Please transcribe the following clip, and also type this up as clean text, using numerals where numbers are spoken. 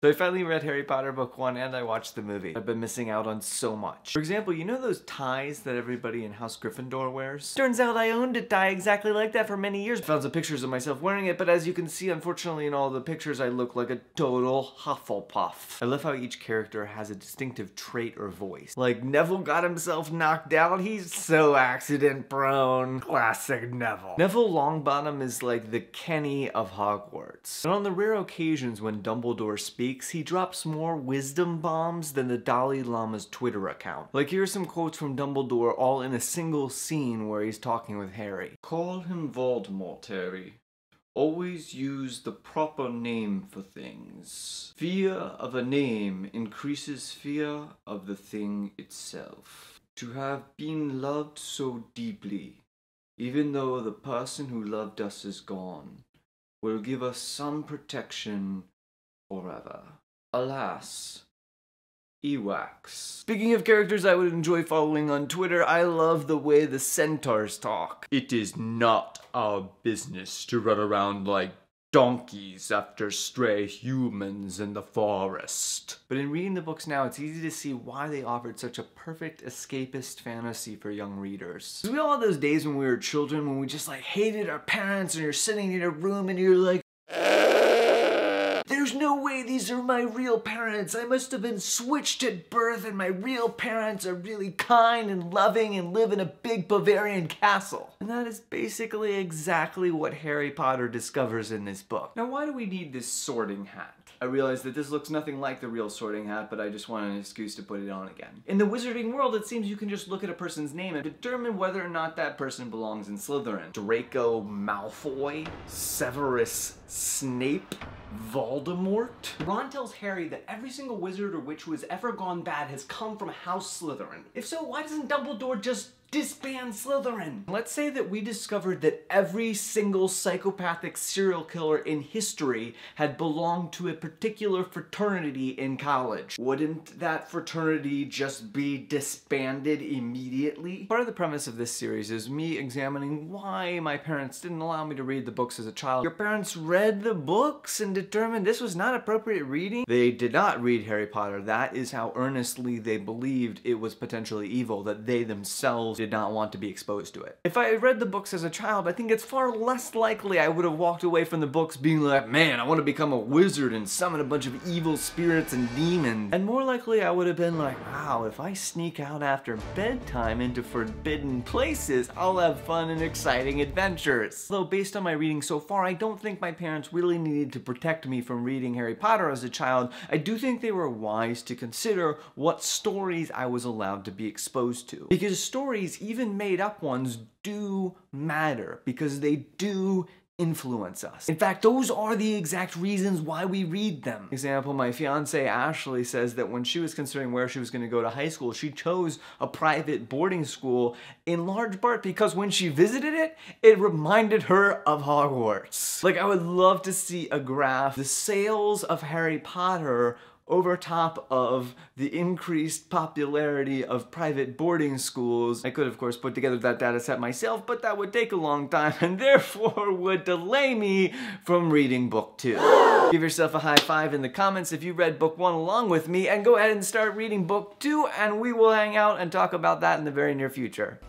So I finally read Harry Potter book 1 and I watched the movie. I've been missing out on so much. For example, you know those ties that everybody in House Gryffindor wears? Turns out I owned a tie exactly like that for many years. I found some pictures of myself wearing it, but as you can see, unfortunately in all the pictures I look like a total Hufflepuff. I love how each character has a distinctive trait or voice. Like Neville got himself knocked out, he's so accident prone. Classic Neville. Neville Longbottom is like the Kenny of Hogwarts. And on the rare occasions when Dumbledore speaks, he drops more wisdom bombs than the Dalai Lama's Twitter account. Like here's some quotes from Dumbledore all in a single scene where he's talking with Harry. Call him Voldemort, Harry. Always use the proper name for things. Fear of a name increases fear of the thing itself. To have been loved so deeply, even though the person who loved us is gone, will give us some protection forever. Alas, Ewax. Speaking of characters I would enjoy following on Twitter, I love the way the centaurs talk. It is not our business to run around like donkeys after stray humans in the forest. But in reading the books now, it's easy to see why they offered such a perfect escapist fantasy for young readers. Because we all had those days when we were children when we just like hated our parents and you're sitting in a room and you're like, there's no way these are my real parents. I must have been switched at birth and my real parents are really kind and loving and live in a big Bavarian castle. And that is basically exactly what Harry Potter discovers in this book. Now why do we need this sorting hat? I realize that this looks nothing like the real sorting hat, but I just want an excuse to put it on again. In the wizarding world, it seems you can just look at a person's name and determine whether or not that person belongs in Slytherin. Draco Malfoy? Severus Snape? Voldemort? Ron tells Harry that every single wizard or witch who has ever gone bad has come from House Slytherin. If so, why doesn't Dumbledore just disband Slytherin? Let's say that we discovered that every single psychopathic serial killer in history had belonged to a particular fraternity in college. Wouldn't that fraternity just be disbanded immediately? Part of the premise of this series is me examining why my parents didn't allow me to read the books as a child. Your parents read the books and determined this was not appropriate reading? They did not read Harry Potter. That is how earnestly they believed it was potentially evil, that they themselves did not want to be exposed to it. If I had read the books as a child, I think it's far less likely I would have walked away from the books being like, man, I want to become a wizard and summon a bunch of evil spirits and demons. And more likely I would have been like, wow, if I sneak out after bedtime into forbidden places, I'll have fun and exciting adventures. Though based on my reading so far, I don't think my parents really needed to protect me from reading Harry Potter as a child. I do think they were wise to consider what stories I was allowed to be exposed to. Because stories, even made up ones, do matter because they do influence us. In fact, those are the exact reasons why we read them. For example, my fiance Ashley says that when she was considering where she was going to go to high school, she chose a private boarding school in large part because when she visited it, it reminded her of Hogwarts. Like, I would love to see a graph, the sales of Harry Potter over top of the increased popularity of private boarding schools. I could, of course, put together that data set myself, but that would take a long time and therefore would delay me from reading book 2. Give yourself a high five in the comments if you read book 1 along with me, and go ahead and start reading book 2, and we will hang out and talk about that in the very near future.